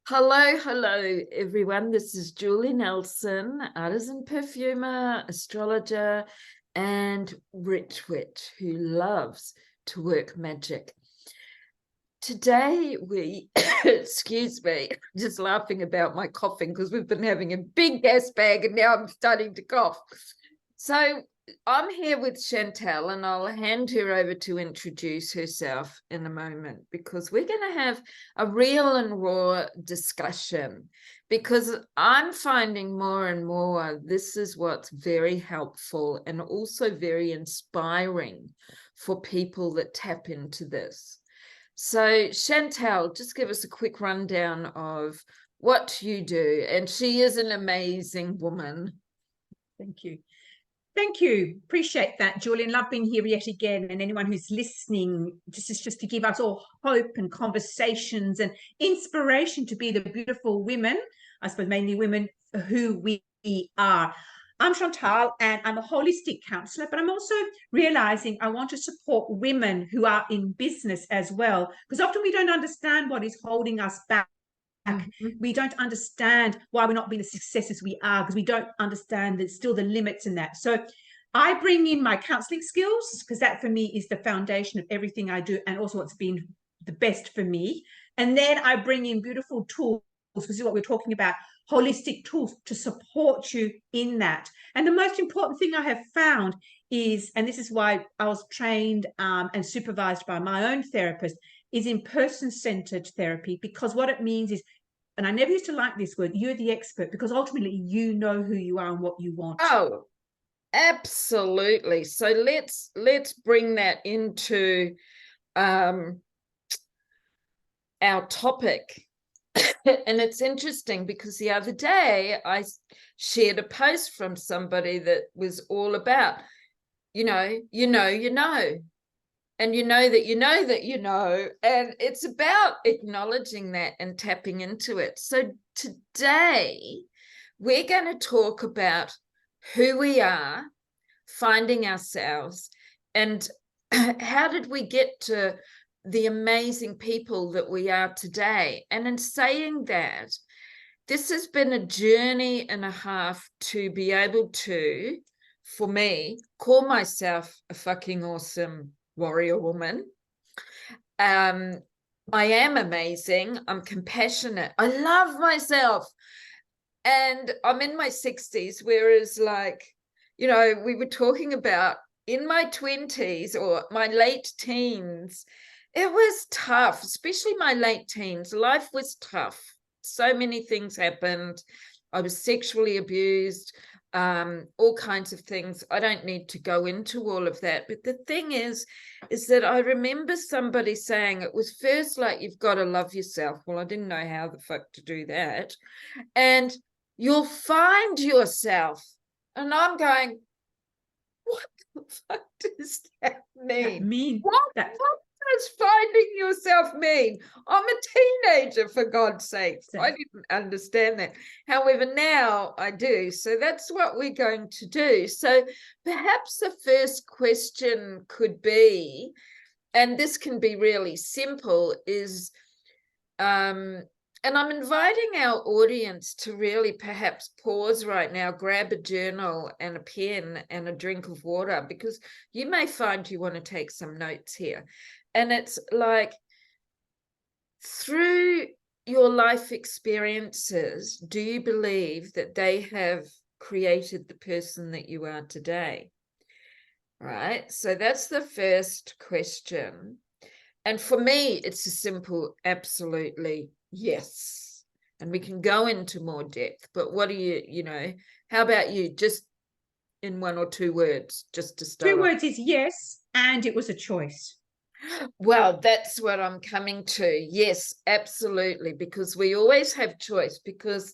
Hello, everyone. This is Julie Nelson, artisan perfumer, astrologer, and rich witch who loves to work magic. Today we, excuse me, just laughing about my coughing because we've been having a big gas bag and now I'm starting to cough. So I'm here with Chantal and I'll hand her over to introduce herself in a moment because we're going to have a real and raw discussion because I'm finding more and more this is what's very helpful and also very inspiring for people that tap into this. So Chantal, just give us a quick rundown of what you do. And she is an amazing woman. Thank you. Thank you. Appreciate that, Julian. Love being here yet again. And anyone who's listening, this is just to give us all hope and conversations and inspiration to be the beautiful women, I suppose mainly women, who we are. I'm Chantal and I'm a holistic counselor, but I'm also realizing I want to support women who are in business as well, because often we don't understand what is holding us back. We don't understand why we're not being the successes we are because we don't understand that still the limits in that. So I bring in my counseling skills because that for me is the foundation of everything I do and also what's been the best for me. And then I bring in beautiful tools. This is what we're talking about, holistic tools to support you in that. And the most important thing I have found is, and this is why I was trained and supervised by my own therapist, is in person-centered therapy, because what it means is, and I never used to like this word, you're the expert, because ultimately you know who you are and what you want. Oh, absolutely. So let's bring that into our topic. And it's interesting because the other day I shared a post from somebody that was all about, you know, and you know that you know that you know, and it's about acknowledging that and tapping into it. So today we're going to talk about who we are, finding ourselves, and how did we get to the amazing people that we are today. And in saying that, this has been a journey and a half to be able to, for me, call myself a fucking awesome warrior woman. I am amazing. I'm compassionate. I love myself. And I'm in my 60s, whereas we were talking about in my 20s or my late teens, it was tough, especially my late teens. Life was tough. So many things happened. I was sexually abused, all kinds of things. I don't need to go into all of that. But the thing is that I remember somebody saying it was first like, you've got to love yourself. Well, I didn't know how the fuck to do that. And you'll find yourself. And I'm going, what the fuck does that mean? What does finding yourself mean? I'm a teenager, for God's sake. I didn't understand that. However, now I do. So that's what we're going to do. So perhaps the first question could be, and this can be really simple, is and I'm inviting our audience to really perhaps pause right now, grab a journal and a pen and a drink of water, because you may find you want to take some notes here. And it's like, through your life experiences, do you believe that they have created the person that you are today? Right? So that's the first question. And for me, it's a simple, absolutely yes. And we can go into more depth, but what do how about you? Just in one or two words, just to start. 2 words is yes, and it was a choice. Well, that's what I'm coming to. Yes, absolutely. Because we always have choice, because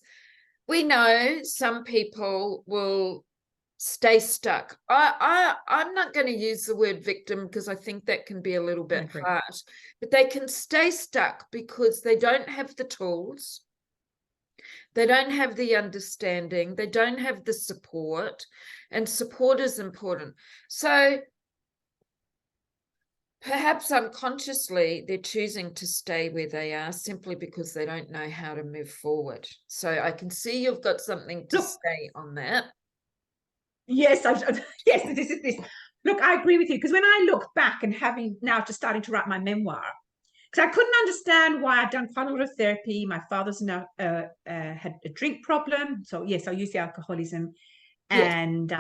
we know some people will stay stuck. I'm not going to use the word victim because I think that can be a little bit harsh, but they can stay stuck because they don't have the tools, they don't have the understanding, they don't have the support, and support is important. So perhaps unconsciously they're choosing to stay where they are simply because they don't know how to move forward. So I can see you've got something to Look, say on that. yes, yes, this is this. Look, I agree with you, because when I look back and having now just starting to write my memoir, because I couldn't understand why I'd done quite a lot of therapy. My father's now had a drink problem, so yes, I used the alcoholism, Yes. and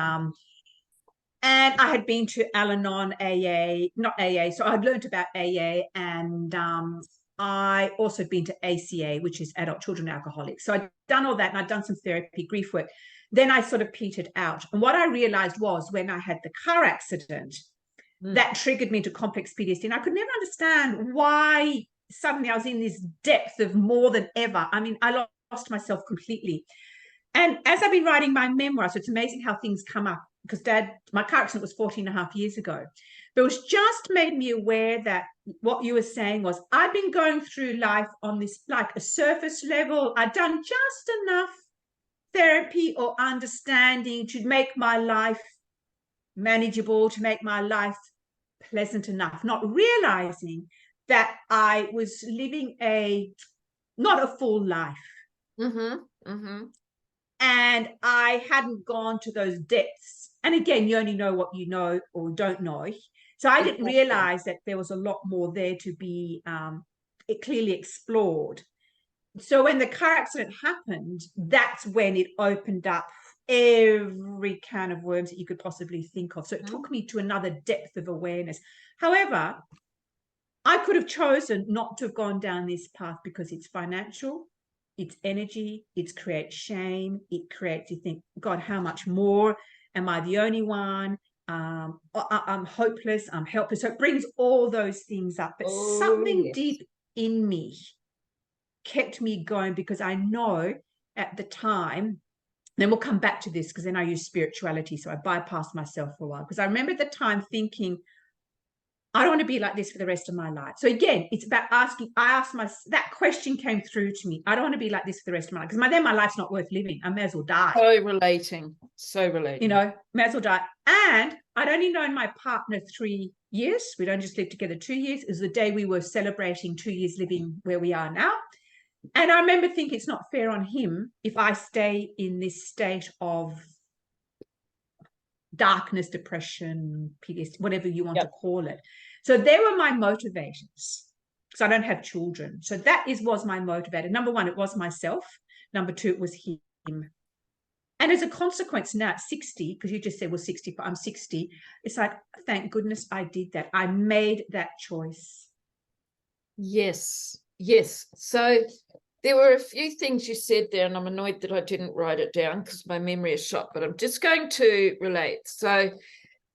I had been to Al-Anon, AA, not AA, so I'd learned about AA, and I also been to ACA, which is Adult Children Alcoholics. So I'd done all that, and I'd done some therapy, grief work. Then I sort of petered out. And what I realized was when I had the car accident, that triggered me into complex PTSD. And I could never understand why suddenly I was in this depth of more than ever. I mean, I lost myself completely. And as I've been writing my memoir, so it's amazing how things come up, because Dad, my car accident was 14 and a half years ago. But it was just made me aware that what you were saying was I've been going through life on this, like a surface level. I'd done just enough therapy or understanding to make my life manageable, to make my life pleasant enough, not realizing that I was living not a full life. And I hadn't gone to those depths. And again, you only know what you know or don't know. So I didn't realize that there was a lot more there to be clearly explored. So when the car accident happened, that's when it opened up every can of worms that you could possibly think of. So it took me to another depth of awareness. However, I could have chosen not to have gone down this path because it's financial, it's energy, it creates shame, it creates, you think, God, how much more? Am I the only one? I'm hopeless, I'm helpless. So it brings all those things up. But something deep in me kept me going, because I know at the time, then we'll come back to this, because then I use spirituality. So I bypassed myself for a while, because I remember at the time thinking, I don't want to be like this for the rest of my life. So again, it's about asking, that question came through to me. I don't want to be like this for the rest of my life, because then my life's not worth living. I may as well die. So relating. You know, may as well die. And I'd only known my partner 3 years. We'd only just lived together 2 years. It was the day we were celebrating 2 years living where we are now. And I remember thinking it's not fair on him if I stay in this state of darkness, depression, PTSD, whatever you want to call it. So they were my motivators, because I don't have children. So that was my motivator. Number one, it was myself. Number two, it was him. And as a consequence, now at 60, because you just said, well, 60, I'm 60, it's like, thank goodness I did that. I made that choice. Yes. So there were a few things you said there, and I'm annoyed that I didn't write it down because my memory is shot, but I'm just going to relate. So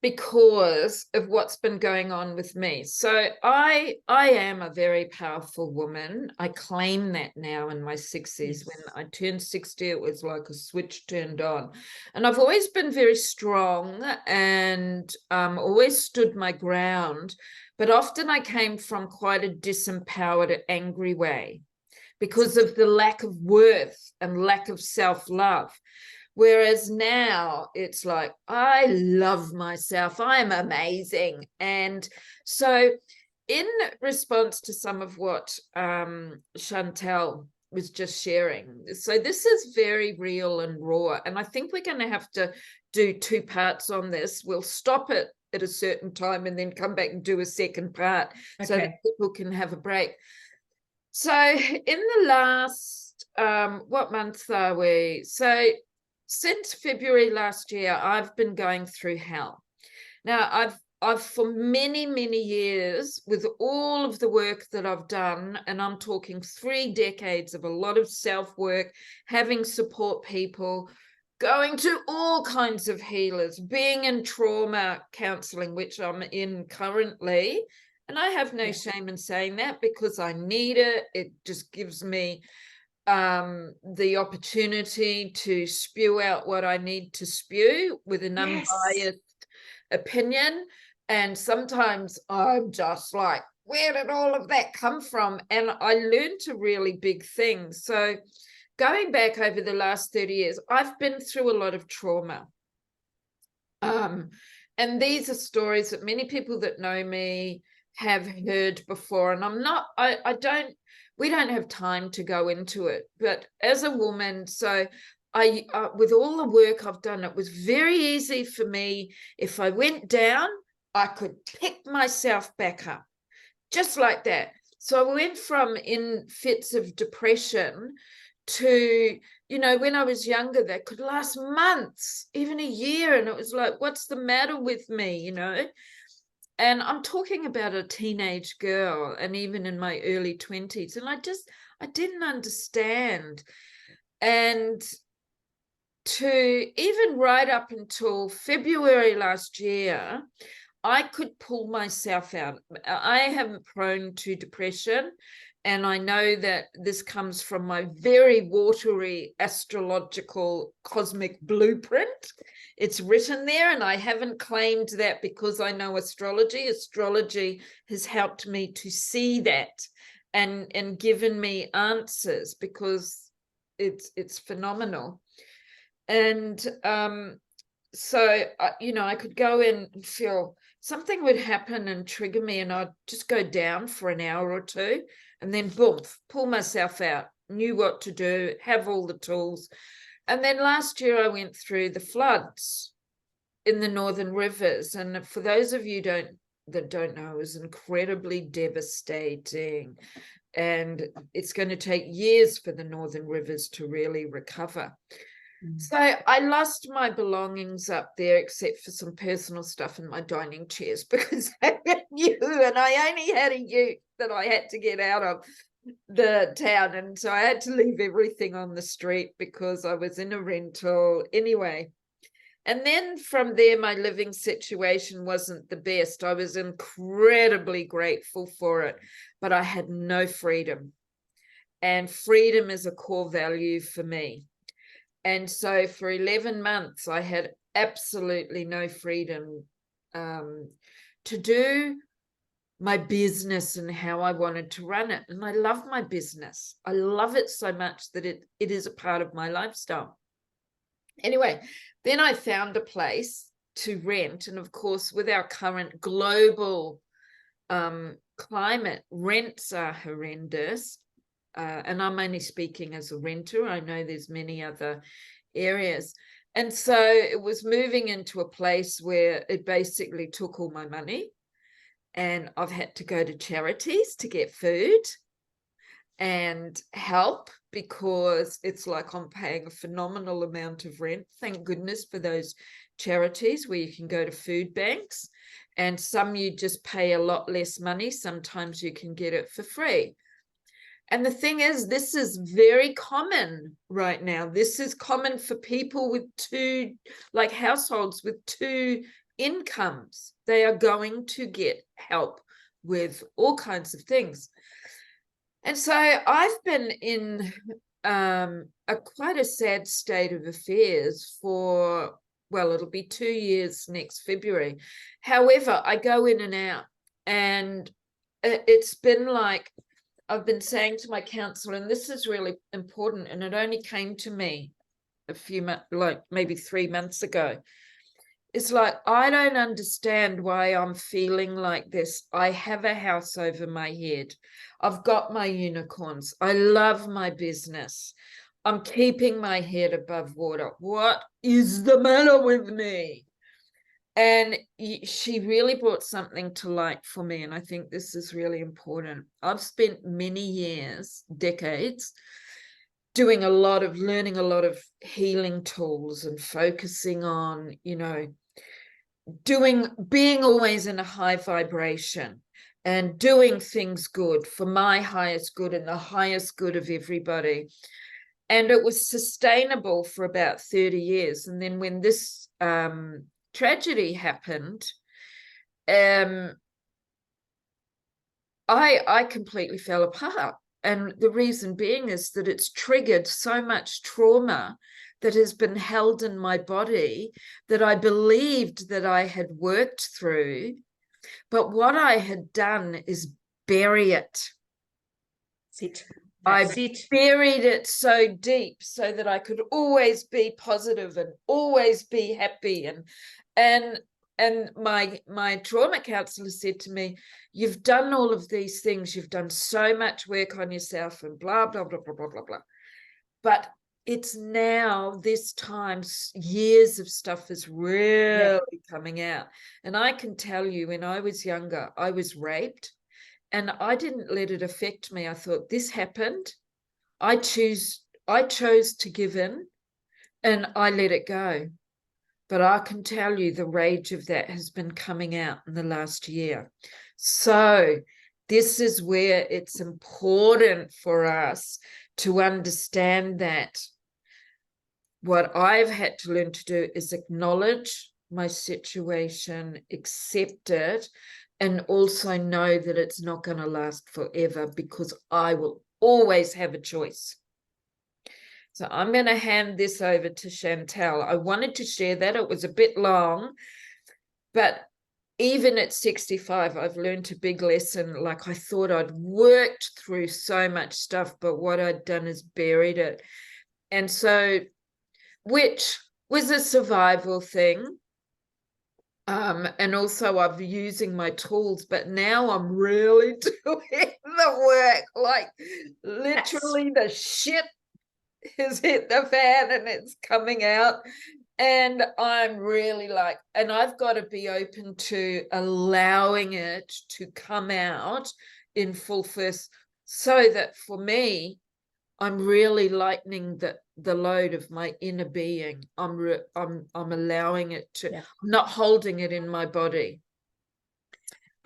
because of what's been going on with me. So I am a very powerful woman. I claim that now in my 60s. Yes. When I turned 60, it was like a switch turned on. And I've always been very strong and always stood my ground. But often I came from quite a disempowered, angry way because of the lack of worth and lack of self-love. Whereas now it's like, I love myself. I'm amazing. And so in response to some of what Chantal was just sharing, so this is very real and raw. And I think we're going to have to do 2 parts on this. We'll stop it at a certain time and then come back and do a second part so that people can have a break. So in the last, what month are we? So since February last year, I've been going through hell. Now, I've for many, many years, with all of the work that I've done, and I'm talking 3 decades of a lot of self-work, having support people, going to all kinds of healers, being in trauma counseling, which I'm in currently. And I have no shame in saying that, because I need it. It just gives me the opportunity to spew out what I need to spew with an unbiased opinion. And sometimes I'm just like, where did all of that come from? And I learned a really big thing. So going back over the last 30 years, I've been through a lot of trauma. And these are stories that many people that know me have heard before, and we don't have time to go into it, but as a woman, so I with all the work I've done, it was very easy for me. If I went down, I could pick myself back up just like that. So I went from in fits of depression to, when I was younger, that could last months, even a year. And it was like, what's the matter with me, And I'm talking about a teenage girl, and even in my early 20s. And I didn't understand. And to even right up until February last year, I could pull myself out. I am prone to depression, and I know that this comes from my very watery astrological cosmic blueprint. It's written there, and I haven't claimed that because I know astrology. Astrology has helped me to see that and given me answers, because it's phenomenal. And so I could go in and feel something would happen and trigger me, and I'd just go down for an hour or two, and then boom, pull myself out, knew what to do, have all the tools. And then last year I went through the floods in the northern rivers, and for those of you that don't know, it was incredibly devastating, and it's going to take years for the northern rivers to really recover. So I lost my belongings up there, except for some personal stuff in my dining chairs, because I knew, and I only had a ute that I had to get out of the town. And so I had to leave everything on the street because I was in a rental anyway. And then from there, my living situation wasn't the best. I was incredibly grateful for it, but I had no freedom. And freedom is a core value for me. And so for 11 months, I had absolutely no freedom to do my business and how I wanted to run it. And I love my business. I love it so much that it is a part of my lifestyle. Anyway, then I found a place to rent. And of course, with our current global climate, rents are horrendous. And I'm only speaking as a renter. I know there's many other areas. And so it was moving into a place where it basically took all my money. And I've had to go to charities to get food and help, because it's like I'm paying a phenomenal amount of rent. Thank goodness for those charities where you can go to food banks. And some you just pay a lot less money. Sometimes you can get it for free. And the thing is, this is very common right now. This is common for people with households with two incomes. They are going to get help with all kinds of things. And so I've been in quite a sad state of affairs for, well, it'll be 2 years next February. However, I go in and out, and it's been like, I've been saying to my counselor, and this is really important, and it only came to me a few months, like maybe 3 months ago. It's like, I don't understand why I'm feeling like this. I have a house over my head. I've got my unicorns. I love my business. I'm keeping my head above water. What is the matter with me? And she really brought something to light for me. And I think this is really important. I've spent many years, decades, learning a lot of healing tools and focusing on, being always in a high vibration and doing things good for my highest good and the highest good of everybody. And it was sustainable for about 30 years. And then when this tragedy happened, I completely fell apart. And the reason being is that it's triggered so much trauma that has been held in my body that I believed that I had worked through. But what I had done is bury it. I buried it so deep so that I could always be positive and always be happy. And And my trauma counselor said to me, you've done all of these things, you've done so much work on yourself and blah, blah, blah, blah, blah, blah, blah. But it's now this time, years of stuff is really coming out. And I can tell you, when I was younger, I was raped and I didn't let it affect me. I thought, this happened. I chose to give in and I let it go. But I can tell you the rage of that has been coming out in the last year. So this is where it's important for us to understand that what I've had to learn to do is acknowledge my situation, accept it, and also know that it's not going to last forever, because I will always have a choice. So I'm going to hand this over to Chantal. I wanted to share that. It was a bit long, but even at 65, I've learned a big lesson. Like, I thought I'd worked through so much stuff, but what I'd done is buried it. And so, which was a survival thing. And also I'm using my tools, but now I'm really doing the work. Like, literally the shit has hit the fan and it's coming out, and I'm really like, and I've got to be open to allowing it to come out in full force, so that for me, I'm really lightening the load of my inner being. I'm allowing it to, I'm not holding it in my body.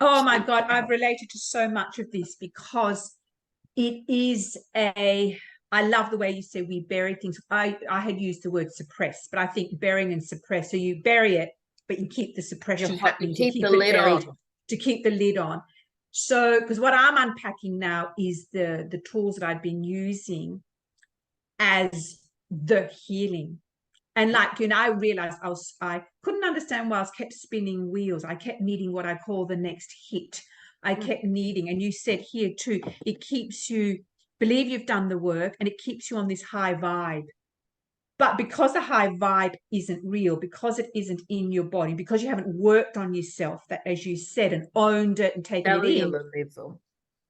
Oh my God, I've related to so much of this, because it is I love the way you say we bury things. I had used the word suppress, but I think burying and suppress. So you bury it, but you keep the suppression happening, to keep the lid buried, to keep the lid on. So, because what I'm unpacking now is the tools that I've been using as the healing. And like, you know, I realized I couldn't understand why I was kept spinning wheels. I kept needing what I call the next hit. I kept needing, and you said here too, it keeps you believe you've done the work, and it keeps you on this high vibe. But because the high vibe isn't real, because it isn't in your body, because you haven't worked on yourself, that, as you said, and owned it and taken it in, level.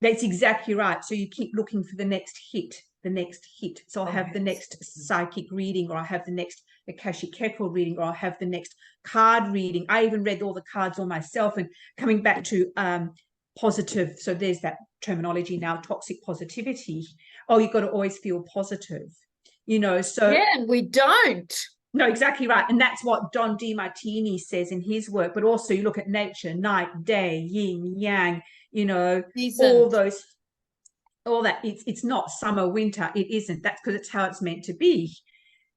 That's exactly right. So you keep looking for the next hit, the next hit. So I'll have the next psychic reading, or I'll have the next Akashic record reading, or I'll have the next card reading. I even read all the cards all myself. And coming back to positive, so there's that terminology now, toxic positivity. Oh, you've got to always feel positive, you know. So yeah, and we don't. No, exactly right. And that's what Don DeMartini says in his work. But also you look at nature, night, day, yin, yang, you know, all those, all that. It's not summer, winter. It isn't. That's because it's how it's meant to be.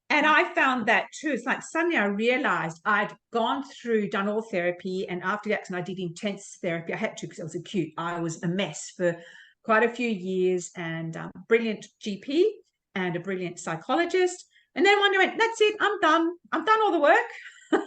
And I found that too. It's like suddenly I realized I'd gone through, done all therapy. And after that, and I did intense therapy. I had to, because I was acute. I was a mess for quite a few years, and brilliant GP and a brilliant psychologist. And then one day I went, that's it, I'm done. I've done all the work.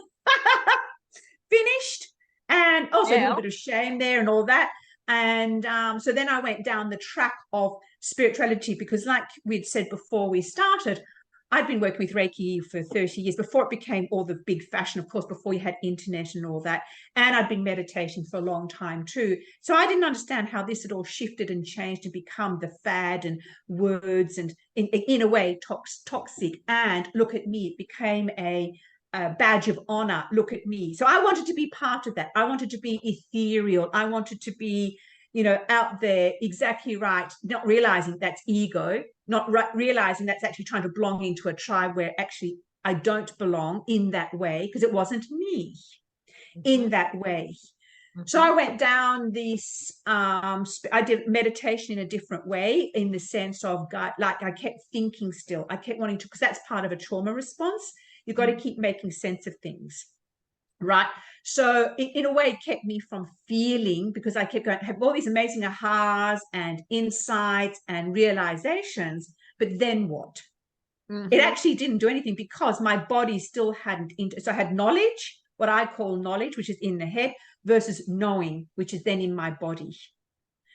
Finished. And also a little bit of shame there and all that. And so then I went down the track of spirituality, because like we'd said before we started, I'd been working with Reiki for 30 years before it became all the big fashion, of course, before you had internet and all that. And I'd been meditating for a long time too. So I didn't understand how this had all shifted and changed and become the fad and words and in a way toxic. And look at me, it became a badge of honor. Look at me. So I wanted to be part of that. I wanted to be ethereal. I wanted to be, you know, out there. Exactly right. Not realizing that's ego, not realizing that's actually trying to belong into a tribe where actually I don't belong in that way, because it wasn't me in that way. So I went down this, I did meditation in a different way, in the sense of, like, I kept thinking still. I kept wanting to, because that's part of a trauma response. You've got to keep making sense of things, right? So in a way, it kept me from feeling, because I kept going, have all these amazing ahas and insights and realizations, but then what? It actually didn't do anything, because my body still hadn't. So I had knowledge, what I call knowledge, which is in the head, versus knowing, which is then in my body.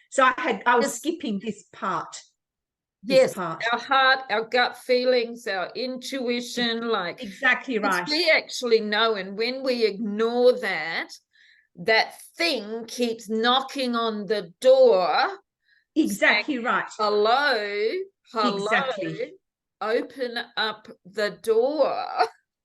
So I was skipping this part. this Yes, part. our heart, our gut feelings, our intuition, like Exactly right. we actually know. And when we ignore that, that thing keeps knocking on the door. Exactly Saying, right. hello, hello, Exactly. open up the door.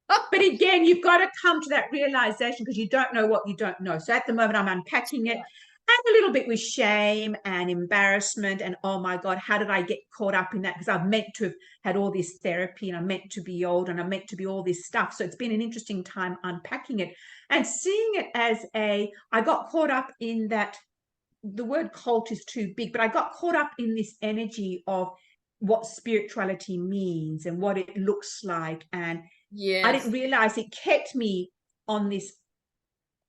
But again, you've got to come to that realization because you don't know what you don't know. So at the moment, I'm unpacking it and a little bit with shame and embarrassment. And oh my God, how did I get caught up in that? Because I've meant to have had all this therapy and I'm meant to be old and I'm meant to be all this stuff. So it's been an interesting time unpacking it and seeing it as I got caught up in that. The word cult is too big, but I got caught up in this energy of what spirituality means and what it looks like. And I Yes, didn't realize it kept me on this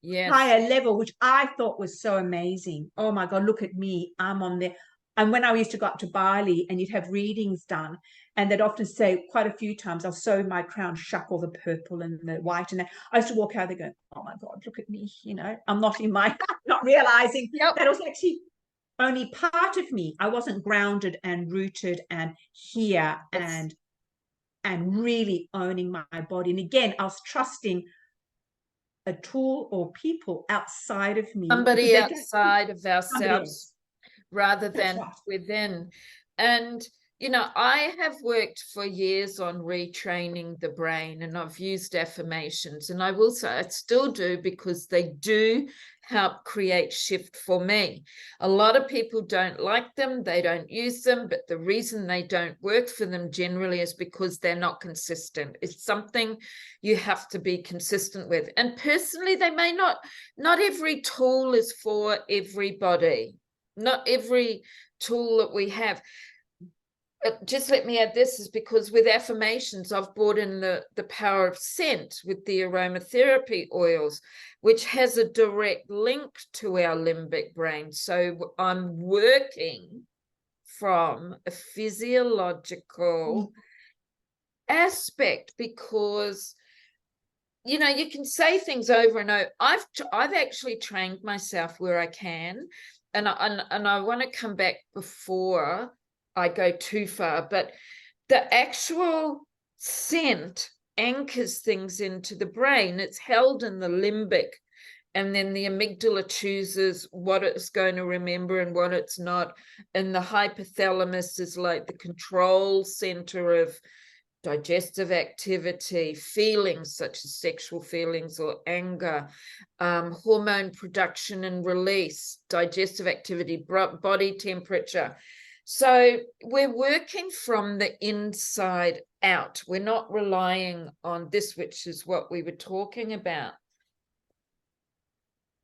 yes. higher level, which I thought was so amazing. Oh my God, look at me. I'm on there. And when I used to go up to Bali and you'd have readings done, and they'd often say quite a few times, I'll sew my crown, shuck all the purple and the white. And I used to walk out there going, oh my God, look at me. You know, I'm not in my, not realizing Yep. that was actually only part of me. I wasn't grounded and rooted and here Yes. and really owning my body. And again, I was trusting a tool or people outside of me because Somebody they don't, outside of somebody ourselves else. rather That's than right. within. And, I have worked for years on retraining the brain, and I've used affirmations. And I will say I still do because they do help create shift for me. A lot of people don't like them, they don't use them, but the reason they don't work for them generally is because they're not consistent. It's something you have to be consistent with. And personally, they may not every tool is for everybody. Not every tool that we have. Just let me add this, is because with affirmations, I've brought in the power of scent with the aromatherapy oils, which has a direct link to our limbic brain. So I'm working from a physiological aspect because you can say things over and over. I've actually trained myself where I can, and I want to come back before I go too far. But the actual scent anchors things into the brain. It's held in the limbic, and then the amygdala chooses what it's going to remember and what it's not. And the hypothalamus is like the control center of digestive activity, feelings such as sexual feelings or anger, hormone production and release, digestive activity, body temperature. So we're working from the inside out. We're not relying on this, which is what we were talking about.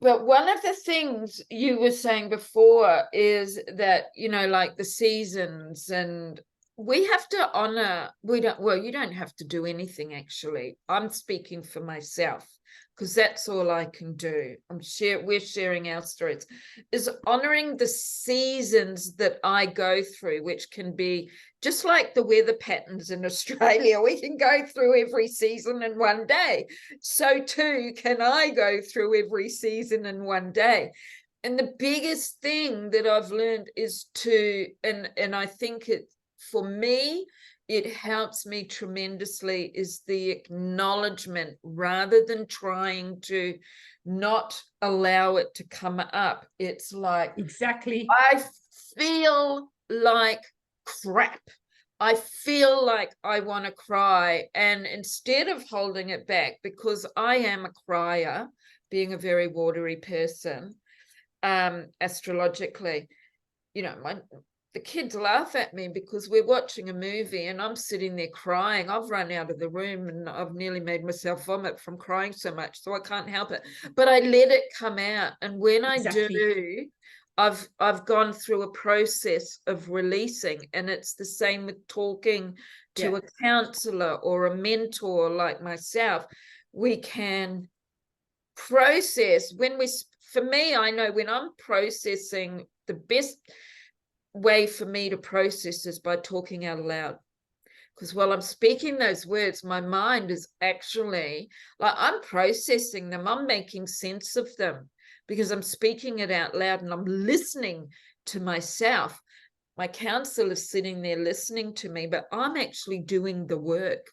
But one of the things you were saying before is that, like the seasons, and we have to honor, you don't have to do anything actually. I'm speaking for myself because that's all I can do. We're sharing our stories, is honoring the seasons that I go through, which can be just like the weather patterns in Australia. We can go through every season in one day. So too can I go through every season in one day. And the biggest thing that I've learned is and I think for me, it helps me tremendously, is the acknowledgement rather than trying to not allow it to come up. It's like, Exactly. I feel like crap. I feel like I want to cry. And instead of holding it back, because I am a crier, being a very watery person, astrologically, the kids laugh at me because we're watching a movie and I'm sitting there crying. I've run out of the room and I've nearly made myself vomit from crying so much, so I can't help it. But I let it come out. And when I Exactly. do, I've gone through a process of releasing. And it's the same with talking to Yeah. a counselor or a mentor like myself. We can process for me, I know when I'm processing, the best way for me to process is by talking out loud. Because while I'm speaking those words, my mind is actually like, I'm processing them, I'm making sense of them because I'm speaking it out loud and I'm listening to myself. my counselor's sitting there listening to me, but I'm actually doing the work.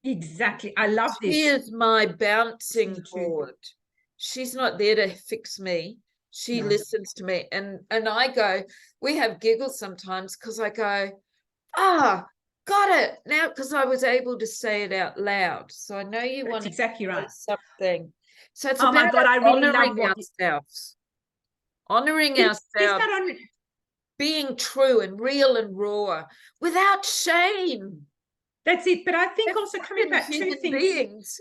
Exactly. I love She this. is my bouncing Me too. board. She's not there to fix me. She No. listens to me. And I go, we have giggles sometimes because I go, ah, got it now, because I was able to say it out loud. So I know you want That's to exactly say right. something. So it's Oh my about God, I really love honoring what ourselves, honoring it is, ourselves, not only being true and real and raw without shame. that's it, but I think We're also coming fucking back two human things. beings.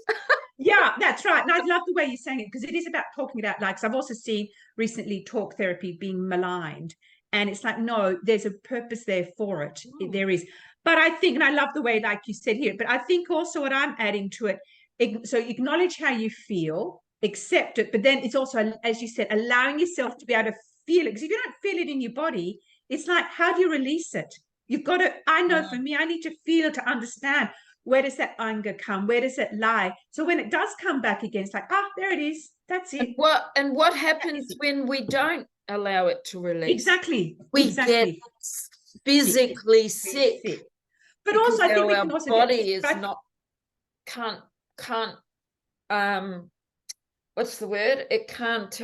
Yeah, that's right. And I love the way you're saying it, because it is about talking about, like, 'cause I've also seen recently talk therapy being maligned. And it's like, no, there's a purpose there for it. There is. But I think, and I love the way, like you said here, but I think also what I'm adding to it, so acknowledge how you feel, accept it, but then it's also, as you said, allowing yourself to be able to feel it. Because if you don't feel it in your body, it's like, how do you release it? You've got to, I know for me, I need to feel it to understand. Where does that anger come? Where does it lie? So when it does come back again, it's like, ah, there it is. That's it. And what happens when we don't allow it to release? Exactly. We get Exactly. physically sick, Sick. But because also, I think we our can also get body is not can't what's the word? It can't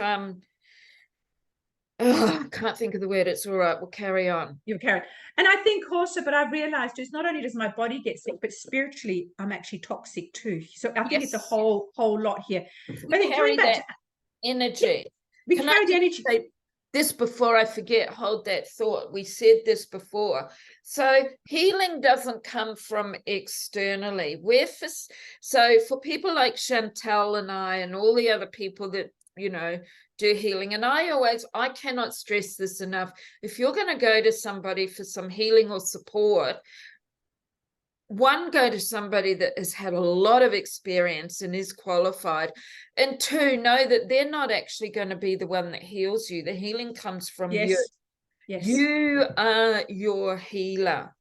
I can't think of the word. It's all right. We'll carry on. You're carrying. And I think also, but I've realized is not only does my body get sick, but spiritually I'm actually toxic too. So I think it's a Yes. whole lot here. We But then carry coming back that to energy. we Can I carry the just energy. say this before I forget? Hold that thought. We said this before. So healing doesn't come from externally. So for people like Chantal and I and all the other people that, do healing, and I cannot stress this enough. If you're going to go to somebody for some healing or support, one, go to somebody that has had a lot of experience and is qualified, and two, know that they're not actually going to be the one that heals you. The healing comes from you. Yes. You are your healer.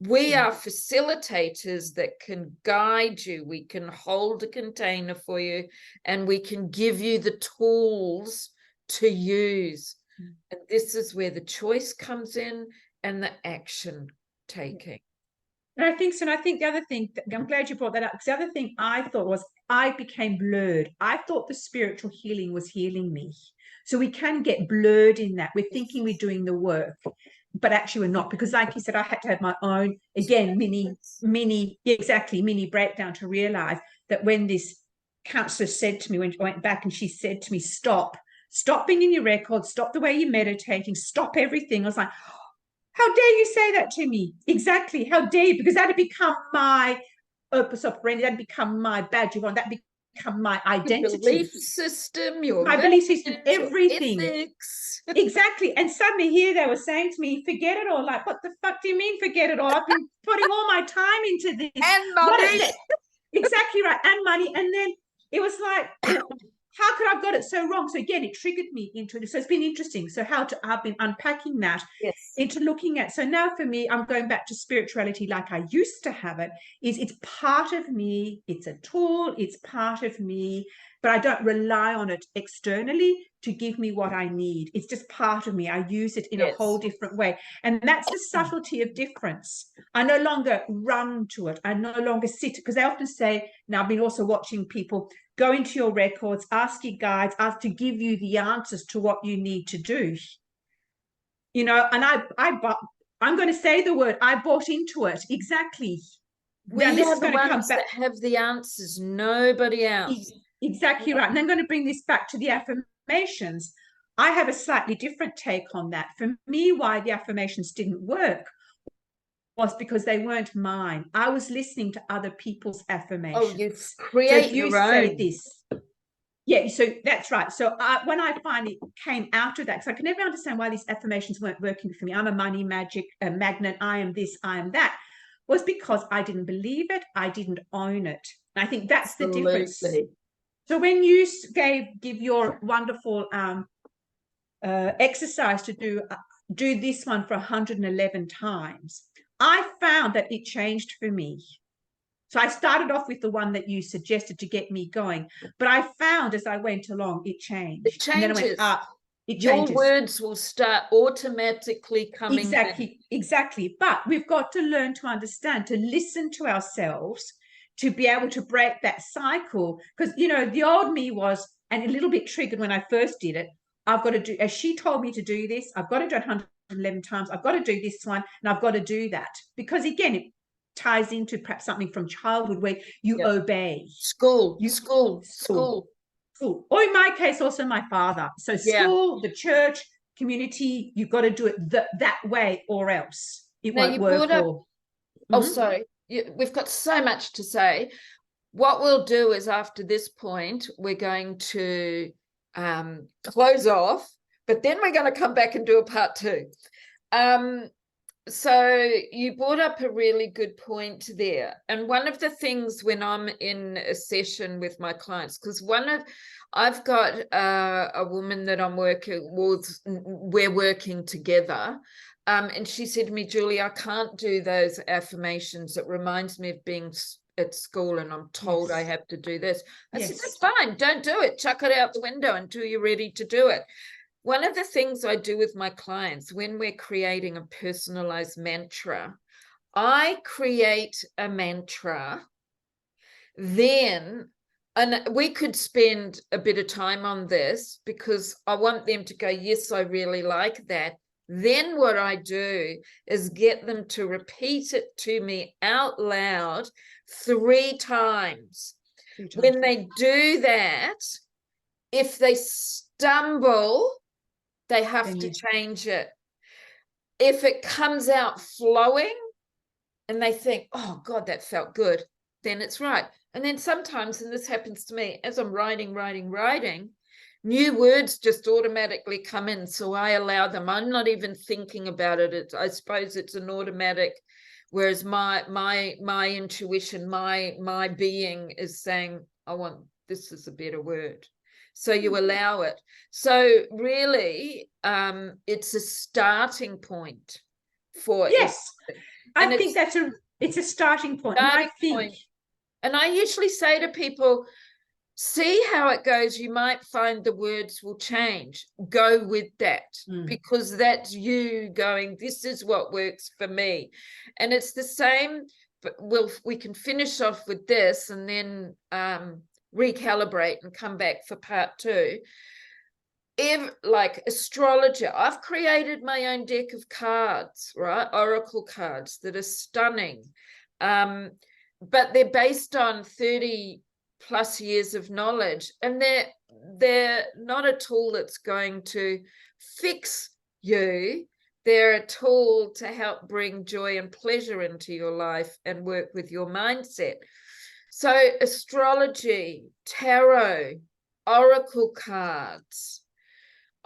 We are facilitators that can guide you. We can hold a container for you, and we can give you the tools to use. And this is where the choice comes in and the action taking. And I think so. And I think the other thing, I'm glad you brought that up, because the other thing I thought was I became blurred. I thought the spiritual healing was healing me. So we can get blurred in that. We're thinking we're doing the work, but actually we're not. Because like you said, I had to have my own, again, mini breakdown to realize that when this counselor said to me, when I went back and she said to me, stop being in your records, stop the way you're meditating, stop everything. I was like, how dare you say that to me? Exactly. How dare you? Because that had become my opus operandi. That had become my badge of honor. That become my identity. Your belief system, your my belief system, your everything. ethics. Exactly. And suddenly here they were saying to me, forget it all. Like, what the fuck do you mean forget it all? I've been putting all my time into this. And money. Exactly right. And money. And then it was like, how could I have got it so wrong? So again, it triggered me into it. So it's been interesting. So I've been unpacking that into looking at. So now for me, I'm going back to spirituality like I used to have it. It's part of me. It's a tool. It's part of me, but I don't rely on it externally to give me what I need. It's just part of me. I use it in a whole different way. And that's the subtlety of difference. I no longer run to it. I no longer sit, because they often say, now I've been also watching people go into your records, ask your guides, ask to give you the answers to what you need to do. And I'm going to say the word, I bought into it. Exactly. We now, this are is the going to come ones back. that have the answers, nobody else. Exactly right. And I'm going to bring this back to the affirmations. I have a slightly different take on that. For me, why the affirmations didn't work was because they weren't mine. I was listening to other people's affirmations. Oh, you create your own. Say this. Yeah, so that's right. So when I finally came out of that, because I could never understand why these affirmations weren't working for me. I'm a money magnet. I am this, I am that. Was because I didn't believe it. I didn't own it. And I think that's the difference. So when you give your wonderful exercise to do this one for 111 times, I found that it changed for me. So I started off with the one that you suggested to get me going, but I found as I went along, it changed. It changes. And then I went up. It Your changes. words will start automatically coming in. Exactly. But we've got to learn to understand, to listen to ourselves, to be able to break that cycle. Because, you know, the old me was, and a little bit triggered when I first did it. I've got to do, as she told me to do this, I've got to do it 111 times. I've got to do this one, and I've got to do that. Because again, it ties into perhaps something from childhood where you obey. School, You school, school. school. School. Or in my case, also my father. So Yeah. school, the church, community, you've got to do it that way, or else it Now won't you work. brought up, Or oh, sorry, we've got so much to say. What we'll do is after this point, we're going to close off, but then we're going to come back and do a part 2. So you brought up a really good point there. And one of the things when I'm in a session with my clients, because I've got a woman that I'm working with, we're working together. And she said to me, Julie, I can't do those affirmations. It reminds me of being at school and I'm told I have to do this. I said, that's fine. Don't do it. Chuck it out the window until you're ready to do it. One of the things I do with my clients when we're creating a personalized mantra, I create a mantra, then, and we could spend a bit of time on this because I want them to go, yes, I really like that. Then what I do is get them to repeat it to me out loud 3 times. When they do that, if they stumble, they have to change it. If it comes out flowing and they think, oh God, that felt good, then it's right. And then sometimes, and this happens to me, as I'm writing, new words just automatically come in. So I allow them. I'm not even thinking about it. I suppose it's an automatic, whereas my intuition, my being is saying, this is a better word. So you allow it. So really, it's a starting point for it. I think it's a starting point. And I usually say to people, see how it goes. You might find the words will change. Go with that because that's you going, this is what works for me. And it's the same, but we can finish off with this and then recalibrate and come back for part 2. Like astrologer, I've created my own deck of cards, right? Oracle cards that are stunning. But they're based on 30 plus years of knowledge, and they're not a tool that's going to fix you. They're a tool to help bring joy and pleasure into your life and work with your mindset. So astrology, tarot, oracle cards,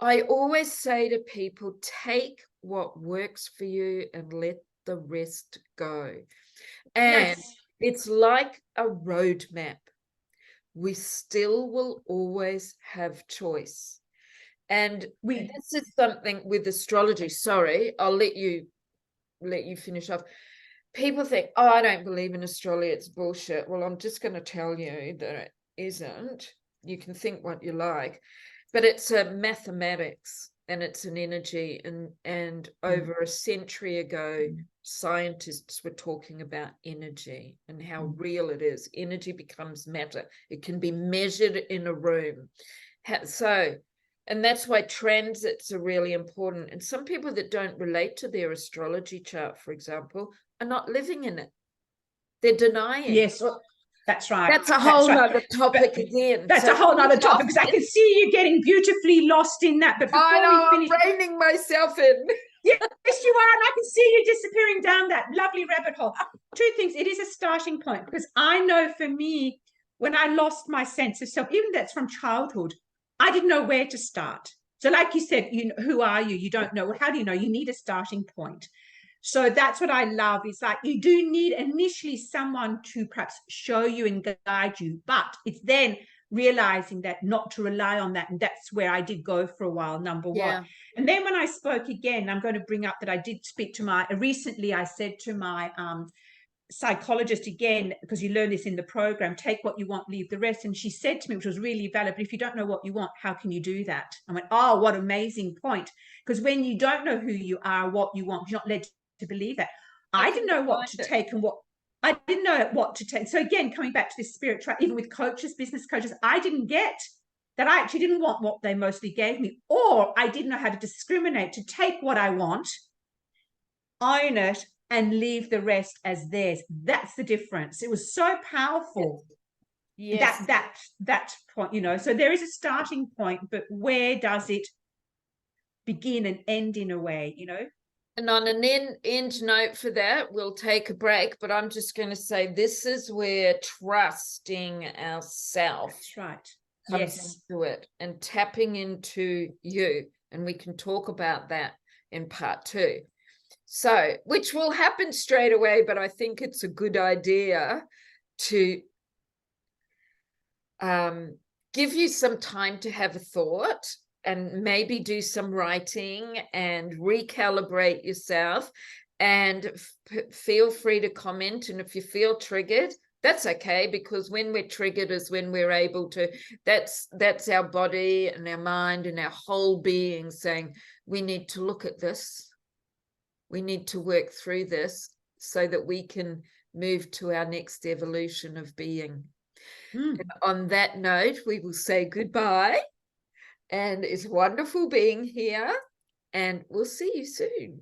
I always say to people, take what works for you and let the rest go. And it's like a roadmap. We still will always have choice. And this is something with astrology. Sorry, I'll let you finish off. People think, oh, I don't believe in astrology, it's bullshit. Well, I'm just going to tell you that it isn't. You can think what you like, but it's a mathematics and it's an energy. And over a century ago, scientists were talking about energy and how real it is. Energy becomes matter. It can be measured in a room. And that's why transits are really important. And some people that don't relate to their astrology chart, for example, are not living in it. They're denying. Yes, that's right. That's a whole nother topic again. That's a whole nother topic because I can see you getting beautifully lost in that. But before we finish, I'm reining myself in. Yes, you are, and I can see you disappearing down that lovely rabbit hole. 2 things. It is a starting point because I know for me, when I lost my sense of self, even that's from childhood, I didn't know where to start. So like you said, who are you? You don't know. Well, how do you know? You need a starting point. So that's what I love. It's like you do need initially someone to perhaps show you and guide you, but it's then realizing that not to rely on that. And that's where I did go for a while, number one. And then when I spoke again, I'm going to bring up that I did speak to recently I said to my psychologist again, because you learn this in the program, take what you want, leave the rest. And she said to me, which was really valid, but if you don't know what you want, how can you do that? I went, oh, what amazing point. Because when you don't know who you are, what you want, you're not led to believe that. I didn't know what to take and what I didn't know what to take. So again, coming back to this spirit track, even with coaches, business coaches, I didn't get that. I actually didn't want what they mostly gave me, or I didn't know how to discriminate, to take what I want, own it, and leave the rest as theirs. That's the difference. It was so powerful. Yes. That point, you know. So there is a starting point, but where does it begin and end in a way, you know? And on an end note for that, we'll take a break, but I'm just going to say this is where trusting ourselves That's right. comes Yes. into it, and tapping into you. And we can talk about that in part 2. So, which will happen straight away, but I think it's a good idea to give you some time to have a thought and maybe do some writing and recalibrate yourself, and feel free to comment. And if you feel triggered, that's okay, because when we're triggered is when we're able to, that's our body and our mind and our whole being saying, we need to look at this. We need to work through this so that we can move to our next evolution of being. On that note, we will say goodbye, and it's wonderful being here, and we'll see you soon.